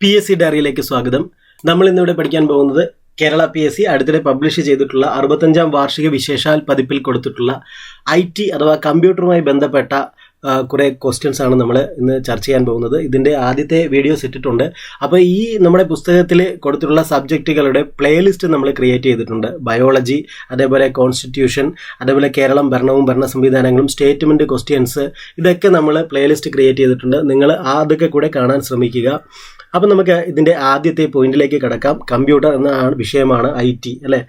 PSC ഡയറിയിലേക്ക് സ്വാഗതം. നമ്മൾ ഇന്നിവിടെ പഠിക്കാൻ പോകുന്നത് കേരള PSC അടുത്തിടെ പബ്ലിഷ് ചെയ്തിട്ടുള്ള 65ാം വാർഷിക വിശേഷാൽ പതിപ്പിൽ കൊടുത്തിട്ടുള്ള IT അഥവാ കമ്പ്യൂട്ടറുമായി ബന്ധപ്പെട്ട കുറേ ക്വസ്റ്റ്യൻസ് ആണ് നമ്മൾ ഇന്ന് ചർച്ച ചെയ്യാൻ പോകുന്നത്. ഇതിൻ്റെ ആദ്യത്തെ വീഡിയോസ് ഇട്ടിട്ടുണ്ട്. അപ്പോൾ ഈ നമ്മുടെ പുസ്തകത്തിൽ കൊടുത്തിട്ടുള്ള സബ്ജക്റ്റുകളുടെ പ്ലേലിസ്റ്റ് നമ്മൾ ക്രിയേറ്റ് ചെയ്തിട്ടുണ്ട്. ബയോളജി, അതേപോലെ കോൺസ്റ്റിറ്റ്യൂഷൻ, അതേപോലെ കേരളം, ഭരണവും ഭരണ സംവിധാനങ്ങളും, സ്റ്റേറ്റ്മെൻറ്റ് ക്വസ്റ്റ്യൻസ്, ഇതൊക്കെ നമ്മൾ പ്ലേലിസ്റ്റ് ക്രിയേറ്റ് ചെയ്തിട്ടുണ്ട്. നിങ്ങൾ അതൊക്കെ കൂടെ കാണാൻ ശ്രമിക്കുക. അപ്പോൾ നമുക്ക് ഇതിൻ്റെ ആദ്യത്തെ പോയിന്റിലേക്ക് കിടക്കാം. കമ്പ്യൂട്ടർ എന്ന വിഷയമാണ് IT അല്ലേ.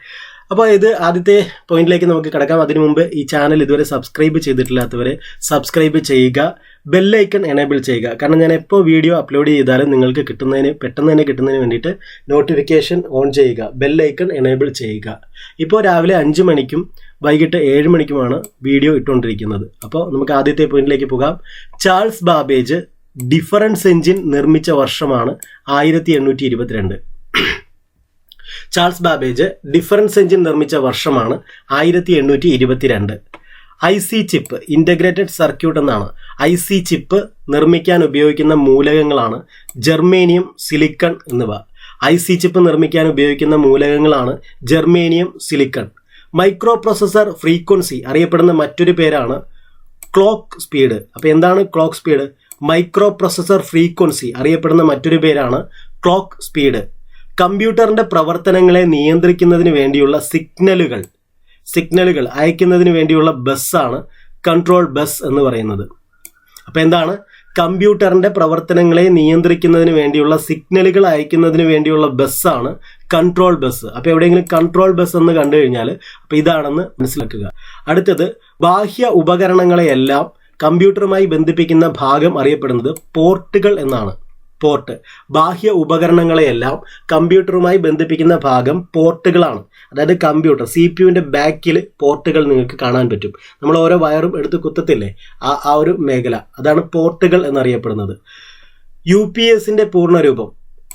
അപ്പോൾ ഇത് ആദ്യത്തെ പോയിന്റിലേക്ക് നമുക്ക് കിടക്കാം. അതിനു മുമ്പ് ഈ ചാനൽ ഇതുവരെ സബ്സ്ക്രൈബ് ചെയ്തിട്ടില്ലാത്തവരെ സബ്സ്ക്രൈബ് ചെയ്യുക, ബെല്ലൈക്കൺ എനേബിൾ ചെയ്യുക. കാരണം ഞാൻ എപ്പോൾ വീഡിയോ അപ്ലോഡ് ചെയ്താലും നിങ്ങൾക്ക് പെട്ടെന്ന് കിട്ടുന്നതിന് വേണ്ടിയിട്ട് നോട്ടിഫിക്കേഷൻ ഓൺ ചെയ്യുക, ബെല്ലൈക്കൺ എനേബിൾ ചെയ്യുക. ഇപ്പോൾ രാവിലെ 5 മണിക്കും വൈകിട്ട് 7 മണിക്കുമാണ് വീഡിയോ ഇട്ടുകൊണ്ടിരിക്കുന്നത്. അപ്പോൾ നമുക്ക് ആദ്യത്തെ പോയിന്റിലേക്ക് പോകാം. ചാൾസ് ബാബേജ് ഡിഫറൻസ് എഞ്ചിൻ നിർമ്മിച്ച വർഷമാണ് 1822. ചാൾസ് ബാബേജ് ഡിഫറൻസ് എഞ്ചിൻ നിർമ്മിച്ച വർഷമാണ് 1822. IC ചിപ്പ്, ഇൻ്റഗ്രേറ്റഡ് സർക്യൂട്ട് എന്നാണ്. IC ചിപ്പ് നിർമ്മിക്കാൻ ഉപയോഗിക്കുന്ന മൂലകങ്ങളാണ് ജെർമേനിയം, സിലിക്കൺ എന്നിവ. IC ചിപ്പ് നിർമ്മിക്കാൻ ഉപയോഗിക്കുന്ന മൂലകങ്ങളാണ് germanium, silicon. Micro processor frequency അറിയപ്പെടുന്ന മറ്റൊരു പേരാണ് ക്ലോക്ക് സ്പീഡ്. അപ്പോൾ എന്താണ് clock speed? Micro processor frequency അറിയപ്പെടുന്ന മറ്റൊരു പേരാണ് ക്ലോക്ക് സ്പീഡ്. കമ്പ്യൂട്ടറിൻ്റെ പ്രവർത്തനങ്ങളെ നിയന്ത്രിക്കുന്നതിന് വേണ്ടിയുള്ള സിഗ്നലുകൾ അയക്കുന്നതിന് വേണ്ടിയുള്ള ബസ്സാണ് കൺട്രോൾ ബസ് എന്ന് പറയുന്നത്. അപ്പോൾ എന്താണ്? കമ്പ്യൂട്ടറിൻ്റെ പ്രവർത്തനങ്ങളെ നിയന്ത്രിക്കുന്നതിന് വേണ്ടിയുള്ള സിഗ്നലുകൾ അയക്കുന്നതിന് വേണ്ടിയുള്ള ബസ്സാണ് കൺട്രോൾ ബസ്. അപ്പോൾ എവിടെയെങ്കിലും കൺട്രോൾ ബസ് എന്ന് കണ്ടു കഴിഞ്ഞാൽ അപ്പോൾ ഇതാണെന്ന് മനസ്സിലാക്കുക. അടുത്തത്, ബാഹ്യ ഉപകരണങ്ങളെയെല്ലാം കമ്പ്യൂട്ടറുമായി ബന്ധിപ്പിക്കുന്ന ഭാഗം അറിയപ്പെടുന്നത് പോർട്ടുകൾ എന്നാണ്. പോർട്ട്, ബാഹ്യ ഉപകരണങ്ങളെയെല്ലാം കമ്പ്യൂട്ടറുമായി ബന്ധിപ്പിക്കുന്ന ഭാഗം പോർട്ടുകളാണ്. അതായത് കമ്പ്യൂട്ടർ CPU-ൻ്റെ ബാക്കിൽ പോർട്ടുകൾ നിങ്ങൾക്ക് കാണാൻ പറ്റും. നമ്മൾ ഓരോ വയറും എടുത്ത് കുത്തത്തില്ലേ, ആ ഒരു മേഖല, അതാണ് പോർട്ടുകൾ എന്നറിയപ്പെടുന്നത്. UPS-ൻ്റെ പൂർണ്ണരൂപം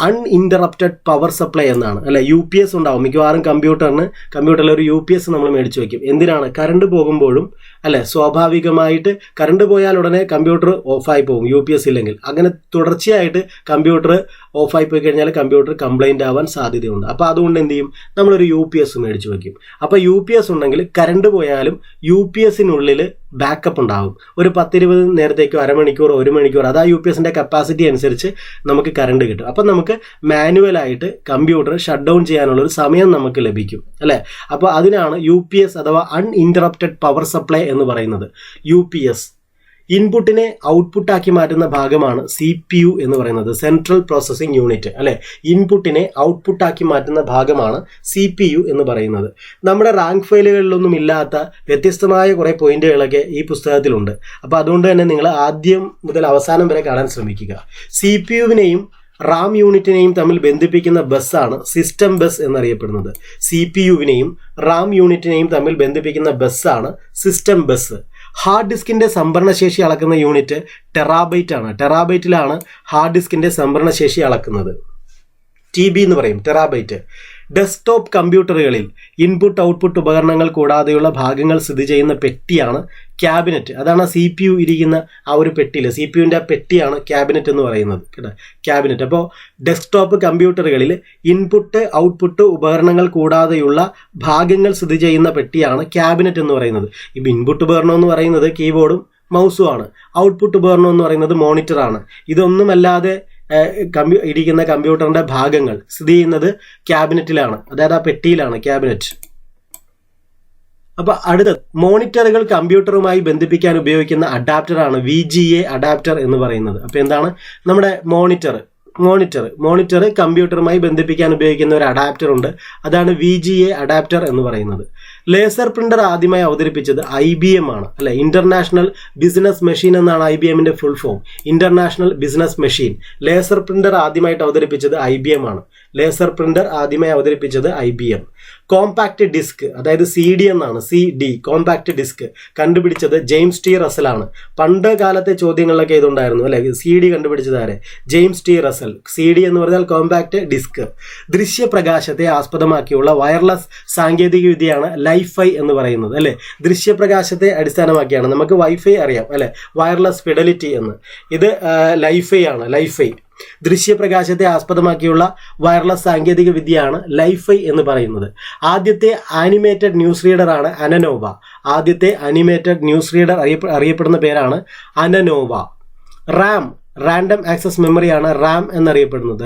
അൺഇൻറ്ററപ്റ്റഡ് പവർ സപ്ലൈ എന്നാണ് അല്ലെ. UPS ഉണ്ടാവും മിക്കവാറും കമ്പ്യൂട്ടറിൽ ഒരു UPS നമ്മൾ മേടിച്ച് വയ്ക്കും. എന്തിനാണ്? കറണ്ട് പോകുമ്പോഴും അല്ലെ, സ്വാഭാവികമായിട്ട് കറണ്ട് പോയാൽ ഉടനെ കമ്പ്യൂട്ടർ ഓഫായി പോകും UPS ഇല്ലെങ്കിൽ. അങ്ങനെ തുടർച്ചയായിട്ട് കമ്പ്യൂട്ടർ ഓഫായി പോയി കഴിഞ്ഞാൽ കമ്പ്യൂട്ടർ കംപ്ലൈൻ്റ് ആവാൻ സാധ്യതയുണ്ട്. അപ്പോൾ അതുകൊണ്ട് എന്ത് ചെയ്യും? നമ്മളൊരു UPS മേടിച്ച് വയ്ക്കും. അപ്പോൾ UPS ഉണ്ടെങ്കിൽ കറണ്ട് പോയാലും UPS-നുള്ളിൽ ബാക്കപ്പ് ഉണ്ടാകും. ഒരു 10-20 നേരത്തേക്കോ അരമണിക്കൂർ 1 മണിക്കൂർ, അത് ആ UPS-ൻ്റെ കപ്പാസിറ്റി അനുസരിച്ച് നമുക്ക് കറണ്ട് കിട്ടും. അപ്പം നമുക്ക് മാനുവലായിട്ട് കമ്പ്യൂട്ടർ ഷട്ട് ഡൗൺ ചെയ്യാനുള്ളൊരു സമയം നമുക്ക് ലഭിക്കും അല്ലേ. അപ്പോൾ അതിനാണ് UPS അഥവാ അൺഇൻറ്ററപ്റ്റഡ് പവർ സപ്ലൈ എന്ന് പറയുന്നത്. UPS ഇൻപുട്ടിനെ ഔട്ട്പുട്ടാക്കി മാറ്റുന്ന ഭാഗമാണ് CPU എന്ന് പറയുന്നത്, സെൻട്രൽ പ്രോസസ്സിംഗ് യൂണിറ്റ് അല്ലെ. ഇൻപുട്ടിനെ ഔട്ട്പുട്ടാക്കി മാറ്റുന്ന ഭാഗമാണ് CPU എന്ന് പറയുന്നത്. നമ്മുടെ റാങ്ക് ഫയലുകളിലൊന്നും ഇല്ലാത്ത വ്യത്യസ്തമായ കുറേ പോയിന്റുകളൊക്കെ ഈ പുസ്തകത്തിലുണ്ട്. അപ്പോൾ അതുകൊണ്ട് തന്നെ നിങ്ങൾ ആദ്യം മുതൽ അവസാനം വരെ കാണാൻ ശ്രമിക്കുക. CPU-വിനെയും റാം യൂണിറ്റിനെയും തമ്മിൽ ബന്ധിപ്പിക്കുന്ന ബസ്സാണ് സിസ്റ്റം ബസ് എന്നറിയപ്പെടുന്നത്. CPU-വിനെയും റാം യൂണിറ്റിനെയും തമ്മിൽ ബന്ധിപ്പിക്കുന്ന ബസ്സാണ് സിസ്റ്റം ബസ്. ഹാർഡ് ഡിസ്കിൻ്റെ സംഭരണശേഷി അളക്കുന്ന യൂണിറ്റ് ടെറാബൈറ്റ് ആണ്. ടെറാബൈറ്റിലാണ് ഹാർഡ് ഡിസ്കിൻ്റെ സംഭരണശേഷി അളക്കുന്നത്. TB എന്ന് പറയും, ടെറാബൈറ്റ്. ഡെസ്ക്ടോപ്പ് കമ്പ്യൂട്ടറുകളിൽ ഇൻപുട്ട് ഔട്ട്പുട്ട് ഉപകരണങ്ങൾ കൂടാതെയുള്ള ഭാഗങ്ങൾ സ്ഥിതി ചെയ്യുന്ന പെട്ടിയാണ് ക്യാബിനറ്റ്. അതാണ് CPU ഇരിക്കുന്ന ആ ഒരു പെട്ടിയിൽ, CPU-ൻ്റെ ആ പെട്ടിയാണ് ക്യാബിനറ്റ് എന്ന് പറയുന്നത് കേട്ടോ, ക്യാബിനറ്റ്. അപ്പോൾ ഡെസ്ക്ടോപ്പ് കമ്പ്യൂട്ടറുകളിൽ ഇൻപുട്ട് ഔട്ട്പുട്ട് ഉപകരണങ്ങൾ കൂടാതെയുള്ള ഭാഗങ്ങൾ സ്ഥിതി ചെയ്യുന്ന പെട്ടിയാണ് ക്യാബിനറ്റ് എന്ന് പറയുന്നത്. ഇപ്പോൾ ഇൻപുട്ട് ഉപകരണം എന്ന് പറയുന്നത് കീബോർഡും മൗസും ആണ്. ഔട്ട്പുട്ട് ഉപകരണം എന്ന് പറയുന്നത് മോണിറ്ററാണ്. ഇതൊന്നുമല്ലാതെ ഇരിക്കുന്ന കമ്പ്യൂട്ടറിൻ്റെ ഭാഗങ്ങൾ സ്ഥിതി ചെയ്യുന്നത് ക്യാബിനറ്റിലാണ്, അതായത് ആ പെട്ടിയിലാണ് ക്യാബിനറ്റ്. അപ്പോൾ അടുത്തത്, മോണിറ്ററുകൾ കമ്പ്യൂട്ടറുമായി ബന്ധിപ്പിക്കാൻ ഉപയോഗിക്കുന്ന അഡാപ്റ്ററാണ് VGA അഡാപ്റ്റർ എന്ന് പറയുന്നത്. അപ്പോൾ എന്താണ്? നമ്മുടെ മോണിറ്റർ കമ്പ്യൂട്ടറുമായി ബന്ധിപ്പിക്കാൻ ഉപയോഗിക്കുന്ന ഒരു അഡാപ്റ്റർ ഉണ്ട്, അതാണ് VGA അഡാപ്റ്റർ എന്ന് പറയുന്നത്. ലേസർ പ്രിന്റർ ആദ്യമായി അവതരിപ്പിച്ചത് IBM ആണ് അല്ലെ. ഇന്റർനാഷണൽ ബിസിനസ് മെഷീൻ എന്നാണ് IBM-ന്റെ full form, international business machine. Laser printer ആദ്യമായിട്ട് അവതരിപ്പിച്ചത് IBM ആണ്. കോമ്പാക്ട് ഡിസ്ക്, അതായത് CD എന്നാണ്, CD കോമ്പാക്ട് ഡിസ്ക് കണ്ടുപിടിച്ചത് ജെയിംസ് T. റസൽ ആണ്. പണ്ട് കാലത്തെ ചോദ്യങ്ങളിലൊക്കെ ഇതുണ്ടായിരുന്നു അല്ലെ. CD കണ്ടുപിടിച്ചത് ആരെ? James T. റസൽ. CD എന്ന് പറഞ്ഞാൽ കോമ്പാക്ട് ഡിസ്ക്. ദൃശ്യപ്രകാശത്തെ ആസ്പദമാക്കിയുള്ള വയർലെസ് സാങ്കേതിക വിദ്യയാണ് ലൈഫൈ എന്ന് പറയുന്നത് അല്ലെ. ദൃശ്യപ്രകാശത്തെ അടിസ്ഥാനമാക്കിയാണ്. നമുക്ക് വൈഫൈ അറിയാം അല്ലെ, വയർലെസ് ഫിഡലിറ്റി എന്ന്. ഇത് ലൈഫൈ ആണ്, ലൈഫൈ. ദൃശ്യപ്രകാശത്തെ ആസ്പദമാക്കിയുള്ള വയർലെസ് സാങ്കേതിക വിദ്യയാണ് ലൈഫൈ എന്ന് പറയുന്നത്. ആദ്യത്തെ ആനിമേറ്റഡ് ന്യൂസ് റീഡറാണ് അനനോവ. ആദ്യത്തെ ആനിമേറ്റഡ് ന്യൂസ് റീഡർ അറിയപ്പെടുന്ന പേരാണ് അനനോവ. റാം, റാൻഡം ആക്സസ് മെമ്മറിയാണ് റാം എന്നറിയപ്പെടുന്നത്.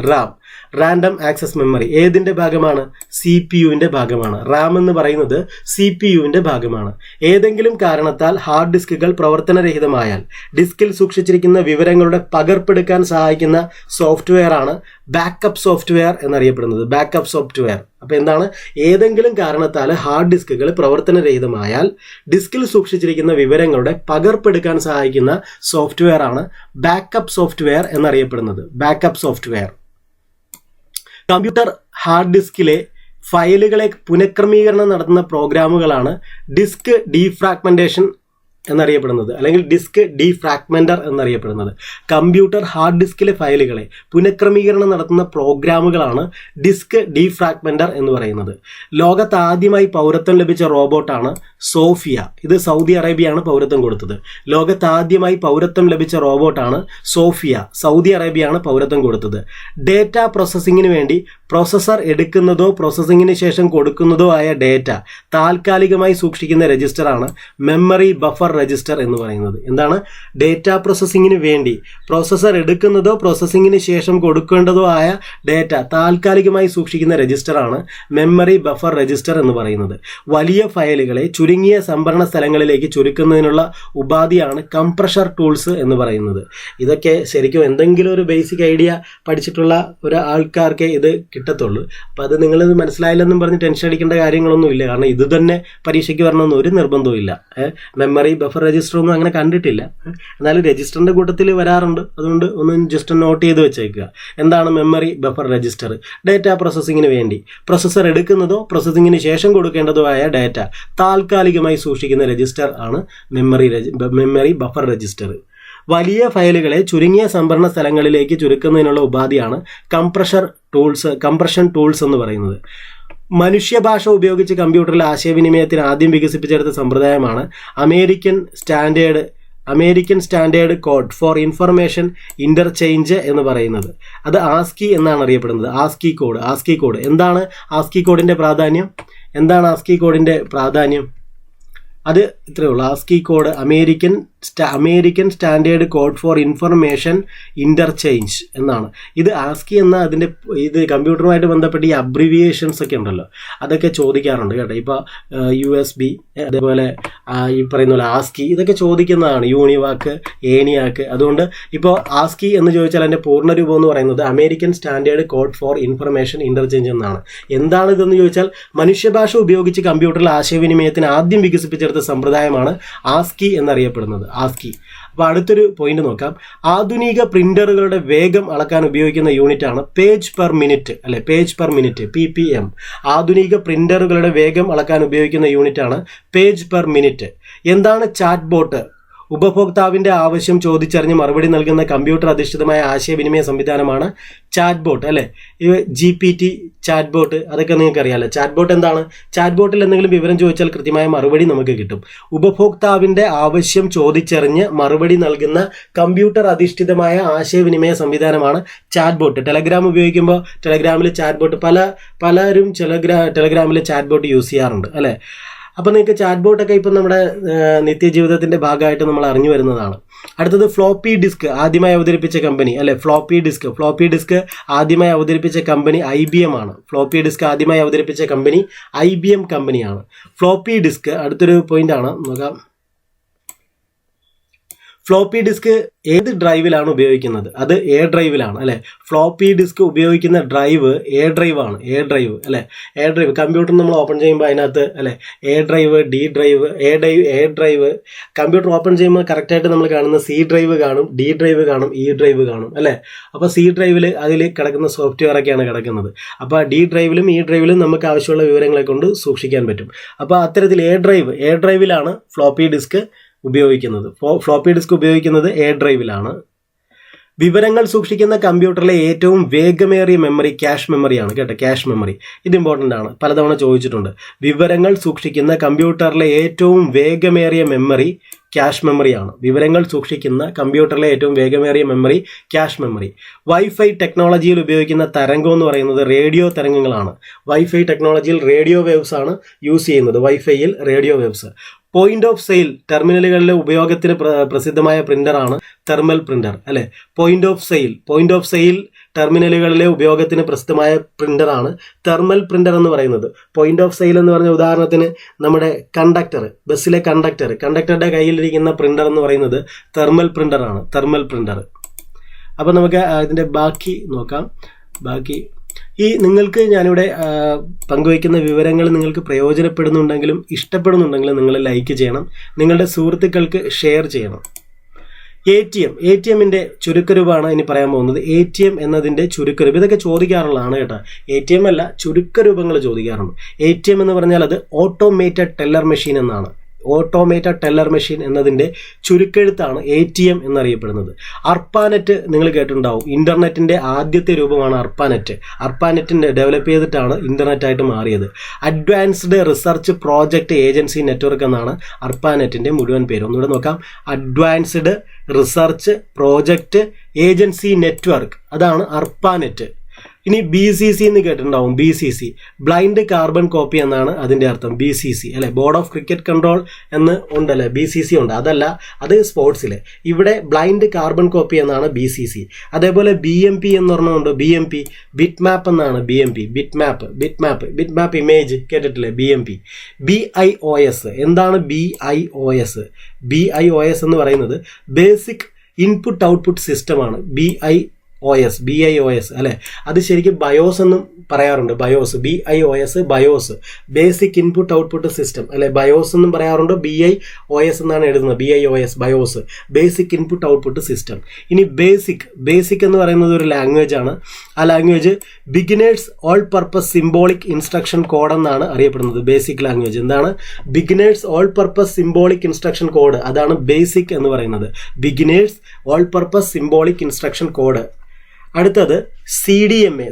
റാൻഡം ആക്സസ് മെമ്മറി ഏതിൻ്റെ ഭാഗമാണ്? CPU-വിൻ്റെ ഭാഗമാണ്. റാം എന്ന് പറയുന്നത് CPU-വിൻ്റെ ഭാഗമാണ്. ഏതെങ്കിലും കാരണത്താൽ ഹാർഡ് ഡിസ്കുകൾ പ്രവർത്തനരഹിതമായാൽ ഡിസ്കിൽ സൂക്ഷിച്ചിരിക്കുന്ന വിവരങ്ങളുടെ പകർപ്പെടുക്കാൻ സഹായിക്കുന്ന സോഫ്റ്റ്വെയർ ആണ് ബാക്കപ്പ് സോഫ്റ്റ്വെയർ എന്നറിയപ്പെടുന്നത്. Backup software. അപ്പോൾ എന്താണ്? ഏതെങ്കിലും കാരണത്താൽ ഹാർഡ് ഡിസ്കുകൾ പ്രവർത്തനരഹിതമായാൽ ഡിസ്കിൽ സൂക്ഷിച്ചിരിക്കുന്ന വിവരങ്ങളുടെ പകർപ്പെടുക്കാൻ സഹായിക്കുന്ന സോഫ്റ്റ്വെയർ ആണ് ബാക്കപ്പ് സോഫ്റ്റ്വെയർ എന്നറിയപ്പെടുന്നത്. Backup software. കമ്പ്യൂട്ടർ ഹാർഡ് ഡിസ്കിലെ ഫയലുകളെ പുനഃക്രമീകരണം നടത്തുന്ന പ്രോഗ്രാമുകളാണ് ഡിസ്ക് ഡീഫ്രാഗ്മെന്റേഷൻ എന്നറിയപ്പെടുന്നത്, അല്ലെങ്കിൽ ഡിസ്ക് ഡീഫ്രാഗ്മെന്റർ എന്നറിയപ്പെടുന്നത്. കമ്പ്യൂട്ടർ ഹാർഡ് ഡിസ്കിലെ ഫയലുകളെ പുനഃക്രമീകരണം നടത്തുന്ന പ്രോഗ്രാമുകളാണ് ഡിസ്ക് ഡീഫ്രാഗ്മെന്റർ എന്ന് പറയുന്നത്. ലോകത്ത് ആദ്യമായി പൗരത്വം ലഭിച്ച റോബോട്ടാണ് സോഫിയ. ഇത് സൗദി അറേബ്യയാണ് പൗരത്വം കൊടുത്തത്. ലോകത്ത് ആദ്യമായി പൗരത്വം ലഭിച്ച റോബോട്ടാണ് സോഫിയ. സൗദി അറേബ്യയാണ് പൗരത്വം കൊടുത്തത്. ഡേറ്റ പ്രോസസ്സിങ്ങിന് വേണ്ടി പ്രോസസ്സർ എടുക്കുന്നതോ പ്രോസസ്സിങ്ങിന് ശേഷം കൊടുക്കുന്നതോ ആയ ഡേറ്റ താൽക്കാലികമായി സൂക്ഷിക്കുന്ന രജിസ്റ്ററാണ് മെമ്മറി ബഫർ രജിസ്റ്റർ എന്ന് പറയുന്നത്. എന്താണ്? ഡേറ്റ പ്രോസസ്സിങ്ങിന് വേണ്ടി പ്രോസസ്സർ എടുക്കുന്നതോ പ്രോസസ്സിങ്ങിന് ശേഷം കൊടുക്കേണ്ടതോ ആയ ഡേറ്റ താൽക്കാലികമായി സൂക്ഷിക്കുന്ന രജിസ്റ്ററാണ് മെമ്മറി ബഫർ രജിസ്റ്റർ എന്ന് പറയുന്നത്. വലിയ ഫയലുകളെ ചുരുങ്ങിയ സംഭരണ സ്ഥലങ്ങളിലേക്ക് ചുരുക്കുന്നതിനുള്ള ഉപാധിയാണ് കംപ്രഷർ ടൂൾസ് എന്ന് പറയുന്നത്. ഇതൊക്കെ ശരിക്കും എന്തെങ്കിലും ഒരു ബേസിക് ഐഡിയ പഠിച്ചിട്ടുള്ള ഒരു ആൾക്കാർക്ക് ഇത് കിട്ടത്തുള്ളൂ. അപ്പം അത് നിങ്ങളിത് മനസ്സിലായില്ലെന്നും പറഞ്ഞ് ടെൻഷൻ അടിക്കേണ്ട കാര്യങ്ങളൊന്നും ഇല്ല. കാരണം ഇത് തന്നെ പരീക്ഷയ്ക്ക് വരണമെന്ന് ഒരു നിർബന്ധവും ഇല്ല. മെമ്മറി ബഫർ രജിസ്റ്റർ ഒന്നും അങ്ങനെ കണ്ടിട്ടില്ല. എന്നാലും രജിസ്റ്ററിൻ്റെ കൂട്ടത്തിൽ വരാറുണ്ട്. അതുകൊണ്ട് ഒന്ന് ജസ്റ്റ് നോട്ട് ചെയ്ത് വെച്ചേക്കുക. എന്താണ് മെമ്മറി ബഫർ രജിസ്റ്റർ? ഡേറ്റ പ്രോസസ്സിങ്ങിന് വേണ്ടി പ്രോസസ്സർ എടുക്കുന്നതോ പ്രോസസ്സിങ്ങിന് ശേഷം കൊടുക്കേണ്ടതോ ആയ ഡേറ്റ താൽക്കാലികമായി സൂക്ഷിക്കുന്ന രജിസ്റ്റർ ആണ് മെമ്മറി ബഫർ രജിസ്റ്റർ. വലിയ ഫയലുകളെ ചുരുങ്ങിയ സംഭരണ സ്ഥലങ്ങളിലേക്ക് ചുരുക്കുന്നതിനുള്ള ഉപാധിയാണ് കംപ്രഷൻ ടൂൾസ് എന്ന് പറയുന്നത്. മനുഷ്യഭാഷ ഉപയോഗിച്ച് കമ്പ്യൂട്ടറിലെ ആശയവിനിമയത്തിന് ആദ്യം വികസിപ്പിച്ചെടുത്ത സമ്പ്രദായമാണ് American standard code for information interchange എന്ന് പറയുന്നത്. അത് ആസ്കി എന്നാണ് അറിയപ്പെടുന്നത്. ASCII code. എന്താണ് ആസ്കി കോഡിൻ്റെ പ്രാധാന്യം? അത് ഇത്രയേ ഉള്ളൂ. ASCII code American standard code for information interchange എന്നാണ്. ഇത് ആസ്കി എന്ന ഇത് കമ്പ്യൂട്ടറുമായിട്ട് ബന്ധപ്പെട്ട് ഈ അബ്രിവിയേഷൻസ് ഒക്കെ ഉണ്ടല്ലോ, അതൊക്കെ ചോദിക്കാറുണ്ട് കേട്ടോ. ഇപ്പോൾ USB, അതേപോലെ ഈ പറയുന്ന പോലെ ആസ്കി, ഇതൊക്കെ ചോദിക്കുന്നതാണ്. യൂണിവാക്ക്, ഏണിയാക്ക്. അതുകൊണ്ട് ഇപ്പോൾ ആസ്കി എന്ന് ചോദിച്ചാൽ അതിൻ്റെ പൂർണ്ണരൂപം എന്ന് പറയുന്നത് American standard code for information interchange എന്നാണ്. എന്താണ് ഇതെന്ന് ചോദിച്ചാൽ മനുഷ്യഭാഷ ഉപയോഗിച്ച് കമ്പ്യൂട്ടറിൽ ആശയവിനിമയത്തിന് ആദ്യം വികസിപ്പിച്ചെടുത്ത സമ്പ്രദായമാണ് ആസ്കി എന്നറിയപ്പെടുന്നത്. ആസ്കി. അപ്പോൾ അടുത്തൊരു പോയിന്റ് നോക്കാം. ആധുനിക പ്രിന്ററുകളുടെ വേഗം അളക്കാൻ ഉപയോഗിക്കുന്ന യൂണിറ്റാണ് പേജ് പെർ മിനിറ്റ്, അല്ലെ? Page per minute, PPM. ആധുനിക പ്രിന്ററുകളുടെ വേഗം അളക്കാൻ ഉപയോഗിക്കുന്ന യൂണിറ്റാണ് പേജ് പെർ മിനിറ്റ്. എന്താണ് ചാറ്റ് ബോട്ട്? ഉപഭോക്താവിൻ്റെ ആവശ്യം ചോദിച്ചറിഞ്ഞ് മറുപടി നൽകുന്ന കമ്പ്യൂട്ടർ അധിഷ്ഠിതമായ ആശയവിനിമയ സംവിധാനമാണ് ചാറ്റ് ബോട്ട്, അല്ലേ? GPT, ചാറ്റ് ബോട്ട്, അതൊക്കെ നിങ്ങൾക്ക് അറിയാമല്ലോ. ചാറ്റ് ബോട്ട് എന്താണ്? ചാറ്റ് ബോട്ടിൽ എന്തെങ്കിലും വിവരം ചോദിച്ചാൽ കൃത്യമായ മറുപടി നമുക്ക് കിട്ടും. ഉപഭോക്താവിൻ്റെ ആവശ്യം ചോദിച്ചറിഞ്ഞ് മറുപടി നൽകുന്ന കമ്പ്യൂട്ടർ അധിഷ്ഠിതമായ ആശയവിനിമയ സംവിധാനമാണ് ചാറ്റ് ബോട്ട്. ടെലഗ്രാം ഉപയോഗിക്കുമ്പോൾ ടെലഗ്രാമിൽ ചാറ്റ് ബോട്ട് പലരും ടെലഗ്രാമിൽ ചാറ്റ് ബോട്ട് യൂസ് ചെയ്യാറുണ്ട്, അല്ലേ? അപ്പോൾ നിങ്ങൾക്ക് ചാറ്റ് ബോട്ടൊക്കെ ഇപ്പം നമ്മുടെ നിത്യജീവിതത്തിൻ്റെ ഭാഗമായിട്ട് നമ്മൾ അറിഞ്ഞു വരുന്നതാണ്. അടുത്തത് ഫ്ലോപ്പി ഡിസ്ക് ആദ്യമായി അവതരിപ്പിച്ച കമ്പനി, അല്ലെ? ഫ്ലോപ്പി ഡിസ്ക് ആദ്യമായി അവതരിപ്പിച്ച കമ്പനി IBM ആണ്. ഫ്ലോപ്പി ഡിസ്ക് ആദ്യമായി അവതരിപ്പിച്ച കമ്പനി IBM കമ്പനിയാണ്. ഫ്ലോപ്പി ഡിസ്ക് അടുത്തൊരു പോയിന്റാണ്, നോക്കാം. ഫ്ലോപ്പി ഡിസ്ക് ഏത് ഡ്രൈവിലാണ് ഉപയോഗിക്കുന്നത്? അത് A ഡ്രൈവിലാണ്, അല്ലേ? ഫ്ലോപ്പി ഡിസ്ക് ഉപയോഗിക്കുന്ന drive A ഡ്രൈവാണ്. A drive computer നമ്മൾ ഓപ്പൺ ചെയ്യുമ്പോൾ അതിനകത്ത്, അല്ലേ, A drive, D drive, A drive. Computer open ചെയ്യുമ്പോൾ കറക്റ്റായിട്ട് നമ്മൾ കാണുന്ന C ഡ്രൈവ് കാണും, D ഡ്രൈവ് കാണും, E ഡ്രൈവ് കാണും, അല്ലേ? അപ്പോൾ C ഡ്രൈവിൽ അതിൽ കിടക്കുന്ന സോഫ്റ്റ്വെയർ ഒക്കെയാണ് കിടക്കുന്നത്. അപ്പോൾ D ഡ്രൈവിലും E ഡ്രൈവിലും നമുക്ക് ആവശ്യമുള്ള വിവരങ്ങളെ കൊണ്ട് സൂക്ഷിക്കാൻ പറ്റും. അപ്പോൾ അത്തരത്തിൽ A ഡ്രൈവിലാണ് ഫ്ലോപ്പി ഡിസ്ക് ഉപയോഗിക്കുന്നത്. ഫ്ലോപ്പി ഡിസ്ക് ഉപയോഗിക്കുന്നത് A ഡ്രൈവിലാണ്. വിവരങ്ങൾ സൂക്ഷിക്കുന്ന കമ്പ്യൂട്ടറിലെ ഏറ്റവും വേഗമേറിയ മെമ്മറി ക്യാഷ് മെമ്മറിയാണ് കേട്ടോ. ക്യാഷ് മെമ്മറി ഇത് ഇമ്പോർട്ടൻ്റ് ആണ്, പലതവണ ചോദിച്ചിട്ടുണ്ട്. വിവരങ്ങൾ സൂക്ഷിക്കുന്ന കമ്പ്യൂട്ടറിലെ ഏറ്റവും വേഗമേറിയ മെമ്മറി ക്യാഷ് മെമ്മറിയാണ്. വിവരങ്ങൾ സൂക്ഷിക്കുന്ന കമ്പ്യൂട്ടറിലെ ഏറ്റവും വേഗമേറിയ മെമ്മറി ക്യാഷ് മെമ്മറി. വൈഫൈ ടെക്നോളജിയിൽ ഉപയോഗിക്കുന്ന തരംഗം എന്ന് പറയുന്നത് റേഡിയോ തരംഗങ്ങളാണ്. വൈഫൈ ടെക്നോളജിയിൽ റേഡിയോ വേവ്സ് ആണ് യൂസ് ചെയ്യുന്നത്. വൈഫൈയിൽ radio waves. Point of sale ടെർമിനലുകളിലെ ഉപയോഗത്തിന് പ്രസിദ്ധമായ പ്രിന്ററാണ് തെർമൽ പ്രിന്റർ അല്ലെ. പോയിന്റ് ഓഫ് സെയിൽ ടെർമിനലുകളിലെ ഉപയോഗത്തിന് പ്രസിദ്ധമായ പ്രിന്ററാണ് തെർമൽ പ്രിന്റർ എന്ന് പറയുന്നത്. പോയിന്റ് ഓഫ് സെയിൽ എന്ന് പറഞ്ഞ ഉദാഹരണത്തിന് നമ്മുടെ ബസ്സിലെ കണ്ടക്ടറുടെ കയ്യിലിരിക്കുന്ന പ്രിന്റർ എന്ന് പറയുന്നത് തെർമൽ പ്രിന്റർ. അപ്പം നമുക്ക് ഇതിൻ്റെ ബാക്കി നോക്കാം. നിങ്ങൾക്ക് ഞാനിവിടെ പങ്കുവയ്ക്കുന്ന വിവരങ്ങൾ നിങ്ങൾക്ക് പ്രയോജനപ്പെടുന്നുണ്ടെങ്കിലും ഇഷ്ടപ്പെടുന്നുണ്ടെങ്കിലും നിങ്ങൾ ലൈക്ക് ചെയ്യണം, നിങ്ങളുടെ സുഹൃത്തുക്കൾക്ക് ഷെയർ ചെയ്യണം. ATMന്റെ ചുരുക്കരൂപമാണ് ഇനി പറയാൻ പോകുന്നത്. ATM എന്നതിൻ്റെ ചുരുക്കരൂപം ഇതൊക്കെ ചോദിക്കാറുള്ളതാണ് കേട്ടോ. ATM അല്ല, ചുരുക്കരൂപങ്ങൾ ചോദിക്കാറുണ്ട്. ATM എന്ന് പറഞ്ഞാൽ അത് ഓട്ടോമേറ്റഡ് ടെല്ലർ മെഷീൻ എന്നാണ്. ഓട്ടോമേറ്റഡ് ടെല്ലർ മെഷീൻ എന്നതിൻ്റെ ചുരുക്കെഴുത്താണ് ATM എന്നറിയപ്പെടുന്നത്. അർപ്പാനെറ്റ് നിങ്ങൾ കേട്ടിട്ടുണ്ടാവും. ഇന്റർനെറ്റിന്റെ ആദ്യത്തെ രൂപമാണ് അർപ്പാനെറ്റിന്റെ ഡെവലപ്പ് ചെയ്തിട്ടാണ് ഇന്റർനെറ്റായിട്ട് മാറിയത്. Advanced research project agency network എന്നാണ് അർപ്പാനെറ്റിന്റെ മുഴുവൻ പേര്. ഒന്നുകൂടെ നോക്കാം. Advanced research project agency network, അതാണ് അർപ്പാനെറ്റ്. ഇനി BCC എന്ന് കേട്ടിട്ടുണ്ടാവും. BCC ബ്ലൈൻഡ് കാർബൺ കോപ്പി എന്നാണ് അതിൻ്റെ അർത്ഥം. BCC അല്ലെ, ബോർഡ് ഓഫ് ക്രിക്കറ്റ് കൺട്രോൾ എന്ന് ഉണ്ടല്ലേ, BCC ഉണ്ട്. അതല്ല, അത് സ്പോർട്സിലെ. ഇവിടെ ബ്ലൈൻഡ് കാർബൺ കോപ്പി എന്നാണ് BCC. അതേപോലെ BMP എന്ന് പറഞ്ഞുകൊണ്ട് BMP ബിറ്റ് മാപ്പ് എന്നാണ്. ബിറ്റ് മാപ്പ് ഇമേജ് കേട്ടിട്ടില്ലേ, BMP. BIOS എന്താണ്? BIOS എന്ന് പറയുന്നത് ബേസിക് ഇൻപുട്ട് ഔട്ട്പുട്ട് സിസ്റ്റമാണ്. BIOS അല്ലെ. അത് ശരിക്കും ബയോസ് എന്നും പറയാറുണ്ട്. BIOS basic input output system അല്ലെ. ബയോസ് എന്നും പറയാറുണ്ട്. BIOS എന്നാണ് എഴുതുന്നത്. BIOS basic input output system. ഇനി ബേസിക് എന്ന് പറയുന്നത് ഒരു ലാംഗ്വേജ് ആണ്. ആ language beginners all purpose symbolic instruction code എന്നാണ് അറിയപ്പെടുന്നത്. ബേസിക് ലാംഗ്വേജ് എന്താണ്? Beginners all purpose symbolic instruction code, അതാണ് ബേസിക് എന്ന് പറയുന്നത്. Beginners all purpose symbolic instruction code. അടുത്തത്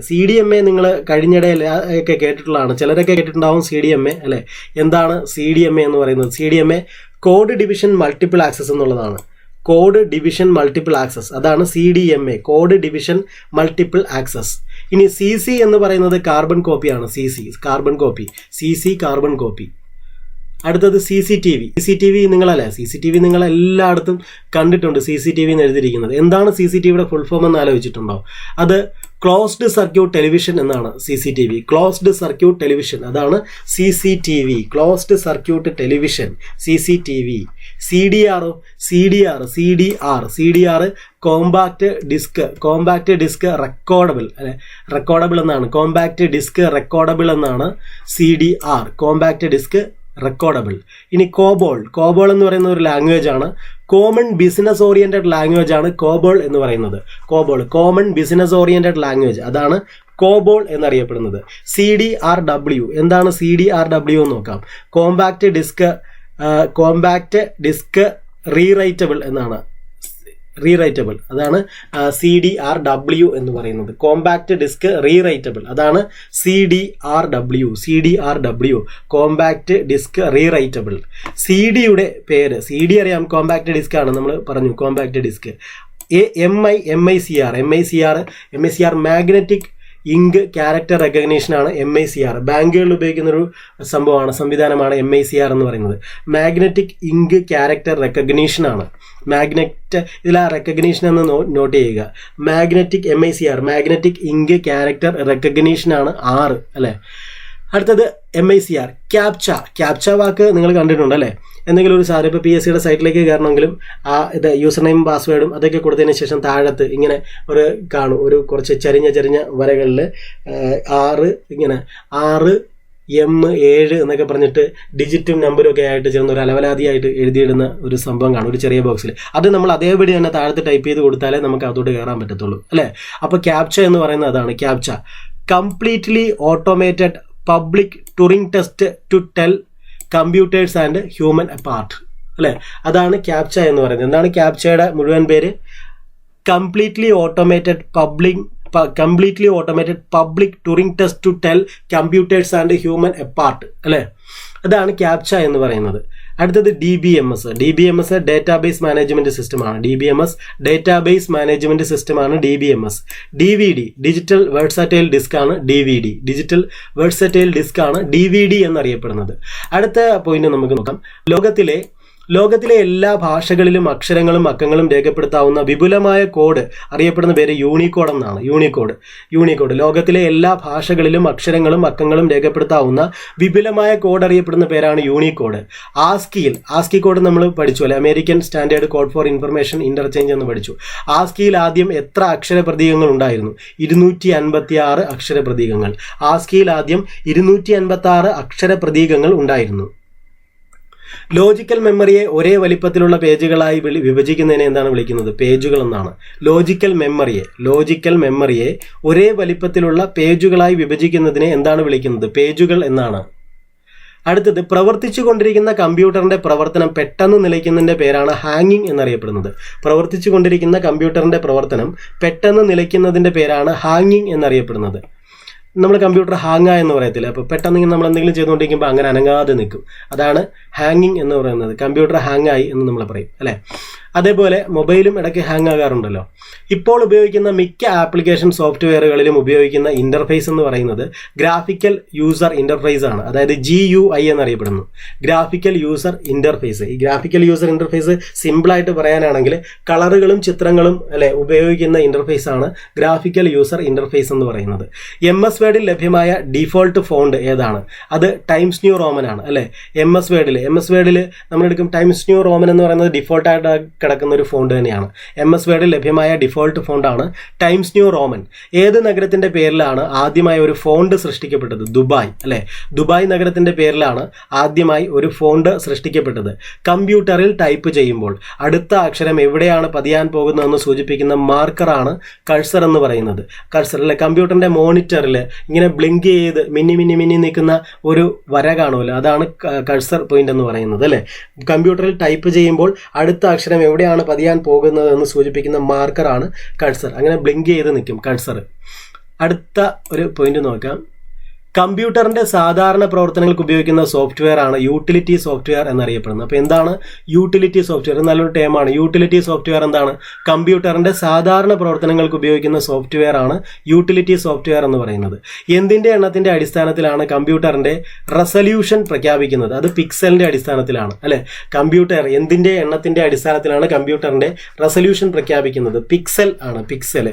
CDMA നിങ്ങൾ കഴിഞ്ഞിടയിൽ ഒക്കെ കേട്ടിട്ടുള്ളതാണ്. ചിലരൊക്കെ കേട്ടിട്ടുണ്ടാവും CDMA അല്ലെ. എന്താണ് CDMA എന്ന് പറയുന്നത്? CDMA code division multiple access എന്നുള്ളതാണ്. കോഡ് ഡിവിഷൻ മൾട്ടിപ്പിൾ ആക്സസ്, അതാണ് CDMA, code division multiple access. ഇനി CC എന്ന് പറയുന്നത് കാർബൺ കോപ്പിയാണ്. Carbon copy. അടുത്തത് CCTV നിങ്ങൾ എല്ലായിടത്തും കണ്ടിട്ടുണ്ട്. CCTV എന്ന് എഴുതിയിരിക്കുന്നത്. എന്താണ് CCTVയുടെ ഫുൾ ഫോം എന്ന് ആലോചിച്ചിട്ടുണ്ടോ? അത് ക്ലോസ്ഡ് സർക്യൂട്ട് ടെലിവിഷൻ എന്നാണ്. ക്ലോസ്ഡ് സർക്യൂട്ട് ടെലിവിഷൻ, അതാണ് CCTV, closed circuit television, CCTV. CDR compact disk recordable എന്നാണ്. കോമ്പാക്ട് ഡിസ്ക് റെക്കോർഡബിൾ എന്നാണ് CDR, കോമ്പാക്ട് ഡിസ്ക് റെക്കോർഡബിൾ. ഇനി കോബോൾ എന്ന് പറയുന്ന ഒരു ലാംഗ്വേജ് ആണ്. കോമൺ ബിസിനസ് ഓറിയന്റഡ് ലാംഗ്വേജ് ആണ് കോബോൾ എന്ന് പറയുന്നത്. കോമൺ ബിസിനസ് ഓറിയന്റഡ് ലാംഗ്വേജ്, അതാണ് കോബോൾ എന്നറിയപ്പെടുന്നത്. CDRW എന്താണ്? CDRW എന്ന് നോക്കാം. കോമ്പാക്ട് ഡിസ്ക് റീറൈറ്റബിൾ എന്നാണ്. അതാണ് CDRW എന്ന് പറയുന്നത്. കോമ്പാക്ട് ഡിസ്ക് റീറൈറ്റബിൾ, അതാണ് CDRW, കോമ്പാക്ട് ഡിസ്ക് റീറൈറ്റബിൾ. CDയുടെ പേര്, CD അറിയാം, കോമ്പാക്ട് ഡിസ്ക് ആണ്, നമ്മൾ പറഞ്ഞു compact disc. MICR magnetic ink character recognition ആണ്. MICR ബാങ്കുകളിൽ ഉപയോഗിക്കുന്ന ഒരു സംവിധാനമാണ് MICR എന്ന് പറയുന്നത്. മാഗ്നറ്റിക് ഇങ്ക് ക്യാരക്ടർ റെക്കഗ്നീഷൻ ആണ്. ഇതിൽ ആ റെക്കഗ്നീഷൻ എന്ന് നോട്ട് ചെയ്യുക. MICR magnetic ink character recognition ആണ് 6 അല്ലെ. അടുത്തത് MICR ക്യാപ്ച വാക്ക് നിങ്ങൾ കണ്ടിട്ടുണ്ട് അല്ലേ. എന്തെങ്കിലും ഒരു സാധനം ഇപ്പോൾ PSCയുടെ സൈറ്റിലേക്ക് കയറണമെങ്കിലും ഇത് യൂസർ നെയിം പാസ്വേഡും അതൊക്കെ കൊടുത്തതിന് ശേഷം താഴത്ത് ഇങ്ങനെ കാണും ഒരു കുറച്ച് ചരിഞ്ഞ വരകളിൽ 6 M7 എന്നൊക്കെ പറഞ്ഞിട്ട് ഡിജിറ്റും നമ്പറും ഒക്കെ ആയിട്ട് ചേർന്ന് ഒരു അലവലാതിയായിട്ട് എഴുതിയിടുന്ന ഒരു സംഭവം കാണും ഒരു ചെറിയ ബോക്സിൽ. അത് നമ്മൾ അതേപടി തന്നെ താഴത്ത് ടൈപ്പ് ചെയ്ത് കൊടുത്താലേ നമുക്ക് അതോട്ട് കയറാൻ പറ്റത്തുള്ളൂ അല്ലേ. അപ്പോൾ ക്യാപ്ച എന്ന് പറയുന്നത് അതാണ്. Captcha completely automated public turing test to tell computers and human apart അല്ലേ. അതാണ് ക്യാപ്ച എന്ന് പറയുന്നത്. എന്താണ് ക്യാപ്ചയുടെ മുഴുവൻ പേര്? Completely automated public turing test to tell computers and human apart അല്ലേ. അതാണ് ക്യാപ്ച എന്ന് പറയുന്നത്. അടുത്തത് DBMS ഡേറ്റാബേസ് മാനേജ്മെന്റ് സിസ്റ്റമാണ്. ഡേറ്റാബേസ് മാനേജ്മെന്റ് സിസ്റ്റമാണ് DBMS. DVD digital versatile disc ആണ് DVD എന്നറിയപ്പെടുന്നത്. അടുത്ത പോയിന്റ് നമുക്ക് നോക്കാം. ലോകത്തിലെ എല്ലാ ഭാഷകളിലും അക്ഷരങ്ങളും അക്കങ്ങളും രേഖപ്പെടുത്താവുന്ന വിപുലമായ കോഡ് അറിയപ്പെടുന്ന പേര് യൂണിക്കോഡ് എന്നാണ്. യൂണിക്കോഡ് ലോകത്തിലെ എല്ലാ ഭാഷകളിലും അക്ഷരങ്ങളും അക്കങ്ങളും രേഖപ്പെടുത്താവുന്ന വിപുലമായ കോഡ് അറിയപ്പെടുന്ന പേരാണ് യൂണിക്കോഡ്. ആസ്കി കോഡ് നമ്മൾ പഠിച്ചു അല്ലെ, American standard code for information interchange എന്ന് പഠിച്ചു. ആസ്കിയിൽ ആദ്യം എത്ര അക്ഷരപ്രതീകങ്ങൾ ഉണ്ടായിരുന്നു? 256 അക്ഷരപ്രതീകങ്ങൾ. ആസ്കിയിൽ ആദ്യം 256 അക്ഷരപ്രതീകങ്ങൾ ഉണ്ടായിരുന്നു. ലോജിക്കൽ മെമ്മറിയെ ഒരേ വലിപ്പത്തിലുള്ള പേജുകളായി വിഭജിക്കുന്നതിനെ എന്താണ് വിളിക്കുന്നത്? പേജുകൾ എന്നാണ്. ലോജിക്കൽ മെമ്മറിയെ ഒരേ വലിപ്പത്തിലുള്ള പേജുകളായി വിഭജിക്കുന്നതിനെ എന്താണ് വിളിക്കുന്നത്? പേജുകൾ എന്നാണ്. അടുത്തത്, പ്രവർത്തിച്ചു കൊണ്ടിരിക്കുന്ന കമ്പ്യൂട്ടറിന്റെ പ്രവർത്തനം പെട്ടെന്ന് നിലയ്ക്കുന്നതിന്റെ പേരാണ് ഹാങ്ങിങ് എന്നറിയപ്പെടുന്നത്. പ്രവർത്തിച്ചു കൊണ്ടിരിക്കുന്ന കമ്പ്യൂട്ടറിന്റെ പ്രവർത്തനം പെട്ടെന്ന് നിലയ്ക്കുന്നതിന്റെ പേരാണ് ഹാങ്ങിങ് എന്നറിയപ്പെടുന്നത്. നമ്മൾ കമ്പ്യൂട്ടർ ഹാങ്ങാ എന്ന് പറയത്തില്ല. അപ്പോൾ പെട്ടെന്ന് നമ്മൾ എന്തെങ്കിലും ചെയ്തുകൊണ്ടിരിക്കുമ്പോൾ അങ്ങനെ അനങ്ങാതെ നിൽക്കും. അതാണ് ഹാങ്ങിങ് എന്ന് പറയുന്നത്. കമ്പ്യൂട്ടർ ഹാങ്ങായി എന്ന് നമ്മൾ പറയും അല്ലേ. അതേപോലെ മൊബൈലും ഇടയ്ക്ക് ഹാങ് ആകാറുണ്ടല്ലോ. ഇപ്പോൾ ഉപയോഗിക്കുന്ന മിക്ക ആപ്ലിക്കേഷൻ സോഫ്റ്റ്വെയറുകളിലും ഉപയോഗിക്കുന്ന ഇന്റർഫേസ് എന്ന് പറയുന്നത് ഗ്രാഫിക്കൽ യൂസർ ഇന്റർഫേസ് ആണ്. അതായത് GUI എന്നറിയപ്പെടുന്നു. Graphical user interface. ഈ ഗ്രാഫിക്കൽ യൂസർ ഇന്റർഫേസ് സിമ്പിളായിട്ട് പറയാനാണെങ്കിൽ കളറുകളും ചിത്രങ്ങളും അല്ലെ ഉപയോഗിക്കുന്ന ഇന്റർഫേസ് ആണ് ഗ്രാഫിക്കൽ യൂസർ ഇന്റർഫേസ് എന്ന് പറയുന്നത്. MS വേർഡിൽ ലഭ്യമായ ഡിഫോൾട്ട് ഫോണ്ട് ഏതാണ്? അത് ടൈംസ് ന്യൂ റോമൻ ആണ് അല്ലെ. MS വേർഡിൽ നമ്മളെടുക്കും ടൈംസ് ന്യൂ റോമൻ എന്ന് പറയുന്നത് ഡിഫോൾട്ടായിട്ട് കിടക്കുന്ന ഒരു ഫോണ്ട് തന്നെയാണ്. MS വേർഡിൽ ലഭ്യമായ ഡിഫോൾട്ട് ഫോണ്ടാണ് ടൈംസ് ന്യൂ റോമൻ. ഏത് നഗരത്തിന്റെ പേരിലാണ് ആദ്യമായി ഒരു ഫോണ്ട് സൃഷ്ടിക്കപ്പെട്ടത്? ദുബായ് അല്ലെ. ദുബായ് നഗരത്തിന്റെ പേരിലാണ് ആദ്യമായി ഒരു ഫോണ്ട് സൃഷ്ടിക്കപ്പെട്ടത്. കമ്പ്യൂട്ടറിൽ ടൈപ്പ് ചെയ്യുമ്പോൾ അടുത്ത അക്ഷരം എവിടെയാണ് പതിയാൻ പോകുന്നതെന്ന് സൂചിപ്പിക്കുന്ന മാർക്കറാണ് കഴ്സർ എന്ന് പറയുന്നത്. കഴ്സർ അല്ലെ. കമ്പ്യൂട്ടറിന്റെ മോണിറ്ററിൽ ഇങ്ങനെ ബ്ലിങ്ക് ചെയ്ത് മിന്നി നിൽക്കുന്ന ഒരു വര കാണുമല്ലോ, അതാണ് കഴ്സർ പോയിന്റ് എന്ന് പറയുന്നത് അല്ലെ. കമ്പ്യൂട്ടറിൽ ടൈപ്പ് ചെയ്യുമ്പോൾ അടുത്ത അക്ഷരം എവിടെയാണ് പതിയാൻ പോകുന്നത് എന്ന് സൂചിപ്പിക്കുന്ന മാർക്കറാണ് കഴ്സർ. അങ്ങനെ ബ്ലിങ്ക് ചെയ്ത് നിൽക്കും കഴ്സർ. അടുത്ത ഒരു പോയിന്റ് നോക്കാം. കമ്പ്യൂട്ടറിന്റെ സാധാരണ പ്രവർത്തനങ്ങൾക്ക് ഉപയോഗിക്കുന്ന സോഫ്റ്റ്വെയർ ആണ് യൂട്ടിലിറ്റി സോഫ്റ്റ്വെയർ എന്നറിയപ്പെടുന്നത്. അപ്പോൾ എന്താണ് യൂട്ടിലിറ്റി സോഫ്റ്റ്വെയർ? നല്ലൊരു ടേമാണ്. യൂട്ടിലിറ്റി സോഫ്റ്റ്വെയർ എന്താണ്? കമ്പ്യൂട്ടറിന്റെ സാധാരണ പ്രവർത്തനങ്ങൾക്ക് ഉപയോഗിക്കുന്ന സോഫ്റ്റ്വെയർ ആണ് യൂട്ടിലിറ്റി സോഫ്റ്റ്വെയർ എന്ന് പറയുന്നത്. എന്തിന്റെ എണ്ണത്തിന്റെ അടിസ്ഥാനത്തിലാണ് കമ്പ്യൂട്ടറിന്റെ റെസല്യൂഷൻ പ്രഖ്യാപിക്കുന്നത്? അത് പിക്സലിന്റെ അടിസ്ഥാനത്തിലാണ് അല്ലെ. കമ്പ്യൂട്ടർ എന്തിന്റെ എണ്ണത്തിന്റെ അടിസ്ഥാനത്തിലാണ് കമ്പ്യൂട്ടറിന്റെ റെസല്യൂഷൻ പ്രഖ്യാപിക്കുന്നത്? പിക്സൽ ആണ്. പിക്സൽ.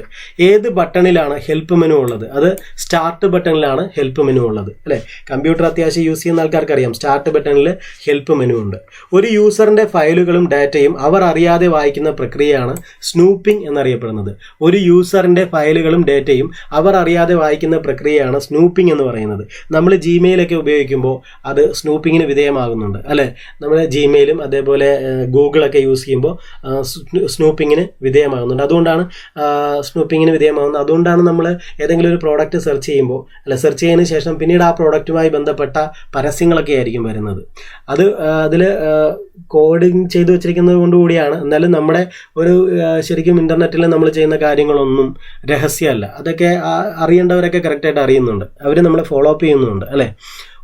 ഏത് ബട്ടണിലാണ് ഹെൽപ്പ് മെനു ഉള്ളത്? അത് സ്റ്റാർട്ട് ബട്ടണിലാണ് ഹെൽപ്പ് മെനു ഉള്ളത് അല്ലെ. കമ്പ്യൂട്ടർ അത്യാവശ്യം യൂസ് ചെയ്യുന്ന ആൾക്കാർക്ക് അറിയാം, സ്റ്റാർട്ട് ബട്ടണിൽ ഹെൽപ്പ് മെനു ഉണ്ട്. ഒരു യൂസറിന്റെ ഫയലുകളും ഡാറ്റയും അവർ അറിയാതെ വായിക്കുന്ന പ്രക്രിയയാണ് സ്നൂപ്പിംഗ് എന്നറിയപ്പെടുന്നത്. ഒരു യൂസറിന്റെ ഫയലുകളും ഡാറ്റയും അവർ അറിയാതെ വായിക്കുന്ന പ്രക്രിയയാണ് സ്നൂപ്പിംഗ് എന്ന് പറയുന്നത്. നമ്മൾ ജിമെയിലൊക്കെ ഉപയോഗിക്കുമ്പോൾ അത് സ്നൂപ്പിങ്ങിന് വിധേയമാകുന്നുണ്ട് അല്ലെ. നമ്മൾ ജിമെയിലും അതേപോലെ ഗൂഗിളൊക്കെ യൂസ് ചെയ്യുമ്പോൾ സ്നൂപ്പിങ്ങിന് വിധേയമാകുന്നുണ്ട്. അതുകൊണ്ടാണ് നമ്മൾ ഏതെങ്കിലും ഒരു പ്രോഡക്റ്റ് സെർച്ച് ചെയ്യുമ്പോൾ സെർച്ച് ചെയ്തതിന് ശേഷം പിന്നീട് ആ പ്രോഡക്റ്റുമായി ബന്ധപ്പെട്ട പരസ്യങ്ങളൊക്കെ ആയിരിക്കും വരുന്നത്. അതിൽ കോഡിങ് ചെയ്തു വെച്ചിരിക്കുന്നത് കൊണ്ടുകൂടിയാണ്. എന്നാലും നമ്മുടെ ഒരു ശരിക്കും ഇന്റർനെറ്റിൽ നമ്മൾ ചെയ്യുന്ന കാര്യങ്ങളൊന്നും രഹസ്യമല്ല. അതൊക്കെ അറിയേണ്ടവരൊക്കെ കറക്റ്റായിട്ട് അറിയുന്നുണ്ട്. അവർ നമ്മളെ ഫോളോ അപ്പ് ചെയ്യുന്നുണ്ട് അല്ലേ.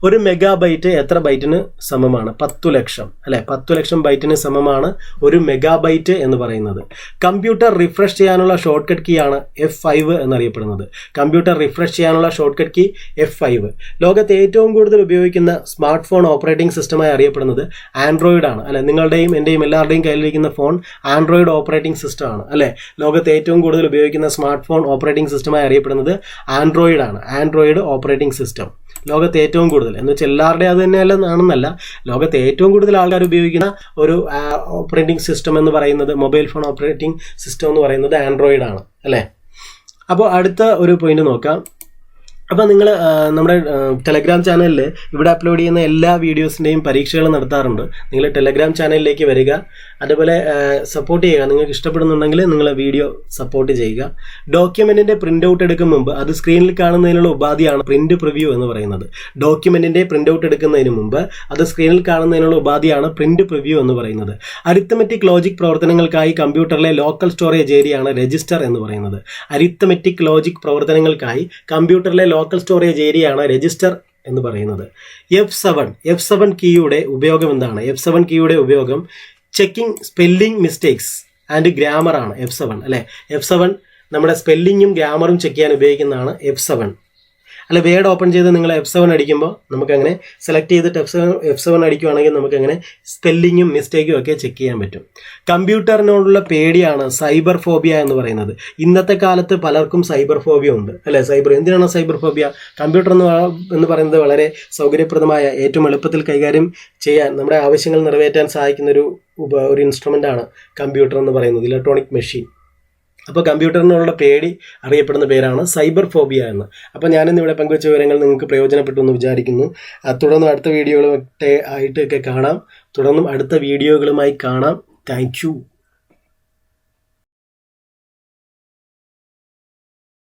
ഒരു മെഗാബൈറ്റ് എത്ര ബൈറ്റിന് സമമാണ്? 10 ലക്ഷം അല്ലെ. 10 ലക്ഷം ബൈറ്റിന് സമമാണ് ഒരു മെഗാബൈറ്റ് എന്ന് പറയുന്നത്. കമ്പ്യൂട്ടർ റിഫ്രഷ് ചെയ്യാനുള്ള ഷോർട്ട് കട്ട് കീ ആണ് F5 എന്നറിയപ്പെടുന്നത്. കമ്പ്യൂട്ടർ റിഫ്രഷ് ചെയ്യാനുള്ള ഷോർട്ട് കട്ട് കീ F5. ലോകത്ത് ഏറ്റവും കൂടുതൽ ഉപയോഗിക്കുന്ന സ്മാർട്ട് ഫോൺ ഓപ്പറേറ്റിംഗ് സിസ്റ്റമായി അറിയപ്പെടുന്നത് ആൻഡ്രോയിഡ് ആണ് അല്ലെ. നിങ്ങളുടെയും എൻ്റെയും എല്ലാവരുടെയും കയ്യിലിരിക്കുന്ന ഫോൺ ആൻഡ്രോയിഡ് ഓപ്പറേറ്റിംഗ് സിസ്റ്റം ആണ് അല്ലെ. ലോകത്ത് ഏറ്റവും കൂടുതൽ ഉപയോഗിക്കുന്ന സ്മാർട്ട് ഫോൺ ഓപ്പറേറ്റിംഗ് സിസ്റ്റമായി അറിയപ്പെടുന്നത് ആൻഡ്രോയിഡ് ആണ്. ആൻഡ്രോയിഡ് ഓപ്പറേറ്റിംഗ് സിസ്റ്റം ലോകത്ത് ഏറ്റവും കൂടുതൽ എന്ന് വെച്ചാൽ എല്ലാവരുടെയും അത് തന്നെയല്ല ആണെന്നല്ല, ലോകത്ത് ഏറ്റവും കൂടുതൽ ആൾക്കാർ ഉപയോഗിക്കുന്ന ഒരു ഓപ്പറേറ്റിംഗ് സിസ്റ്റം എന്ന് പറയുന്നത്, മൊബൈൽ ഫോൺ ഓപ്പറേറ്റിംഗ് സിസ്റ്റം എന്ന് പറയുന്നത് ആൻഡ്രോയിഡ് ആണ് അല്ലേ. അപ്പോൾ അടുത്ത ഒരു പോയിന്റ് നോക്കാം. അപ്പോൾ നിങ്ങൾ നമ്മുടെ ടെലഗ്രാം ചാനലിൽ ഇവിടെ അപ്ലോഡ് ചെയ്യുന്ന എല്ലാ വീഡിയോസിൻ്റെയും പരീക്ഷകൾ നടത്താറുണ്ട്. നിങ്ങൾ ടെലഗ്രാം ചാനലിലേക്ക് വരിക, അതുപോലെ സപ്പോർട്ട് ചെയ്യുക. നിങ്ങൾക്ക് ഇഷ്ടപ്പെടുന്നുണ്ടെങ്കിൽ നിങ്ങൾ വീഡിയോ സപ്പോർട്ട് ചെയ്യുക. ഡോക്യുമെൻറ്റിൻ്റെ പ്രിൻ്റ് ഔട്ട് എടുക്കും മുമ്പ് അത് സ്ക്രീനിൽ കാണുന്നതിനുള്ള ഉപാധിയാണ് പ്രിൻ്റ് പ്രിവ്യൂ എന്ന് പറയുന്നത്. ഡോക്യുമെൻറ്റിൻ്റെ പ്രിൻ്റ് ഔട്ട് എടുക്കുന്നതിന് മുമ്പ് അത് സ്ക്രീനിൽ കാണുന്നതിനുള്ള ഉപാധിയാണ് പ്രിൻ്റ് പ്രിവ്യൂ എന്ന് പറയുന്നത്. അരിത്തമെറ്റിക് ലോജിക് പ്രവർത്തനങ്ങൾക്കായി കമ്പ്യൂട്ടറിലെ ലോക്കൽ സ്റ്റോറേജ് ഏരിയയാണ് രജിസ്റ്റർ എന്ന് പറയുന്നത്. അരിത്തമെറ്റിക് ലോജിക് പ്രവർത്തനങ്ങൾക്കായി കമ്പ്യൂട്ടറിലെ ലോക്കൽ സ്റ്റോറേജ് ഏരിയയാണ് രജിസ്റ്റർ എന്ന് പറയുന്നത്. F7 കീയുടെ ഉപയോഗം എന്താണ്? F7 കീയുടെ ഉപയോഗം checking spelling mistakes and grammar ആണ് F7 അല്ലേ. F7 നമ്മുടെ സ്പെല്ലിങ്ങും ഗ്രാമറും ചെക്ക് ചെയ്യാൻ ഉപയോഗിക്കുന്നതാണ് F7. അല്ല, വേർഡ് ഓപ്പൺ ചെയ്ത് നിങ്ങൾ F7 അടിക്കുമ്പോൾ നമുക്കങ്ങനെ സെലക്ട് ചെയ്തിട്ട് F7 അടിക്കുകയാണെങ്കിൽ നമുക്കങ്ങനെ സ്പെല്ലിങ്ങും മിസ്റ്റേക്കും ഒക്കെ ചെക്ക് ചെയ്യാൻ പറ്റും. കമ്പ്യൂട്ടറിനോടുള്ള പേടിയാണ് സൈബർ ഫോബിയ എന്ന് പറയുന്നത്. ഇന്നത്തെ കാലത്ത് പലർക്കും സൈബർ ഫോബിയ ഉണ്ട് അല്ലേ. എന്തിനാണ് സൈബർ ഫോബിയ? കമ്പ്യൂട്ടർ എന്ന് പറയുന്നത് വളരെ സൗകര്യപ്രദമായ, ഏറ്റവും എളുപ്പത്തിൽ കൈകാര്യം ചെയ്യാൻ, നമ്മുടെ ആവശ്യങ്ങൾ നിറവേറ്റാൻ സഹായിക്കുന്ന ഒരു ഇൻസ്ട്രുമെൻ്റാണ് കമ്പ്യൂട്ടർ എന്ന് പറയുന്നത്, ഇലക്ട്രോണിക് മെഷീൻ. അപ്പോൾ കമ്പ്യൂട്ടറിനുള്ള പേടി അറിയപ്പെടുന്ന പേരാണ് സൈബർ ഫോബിയ എന്ന്. അപ്പോൾ ഞാനിന്ന് ഇവിടെ പങ്കുവച്ച വിവരങ്ങൾ നിങ്ങൾക്ക് പ്രയോജനപ്പെട്ടു എന്ന് വിചാരിക്കുന്നു. തുടർന്നും അടുത്ത വീഡിയോകളൊക്കെ ആയിട്ടൊക്കെ കാണാം. തുടർന്നും അടുത്ത വീഡിയോകളുമായി കാണാം. Thank you.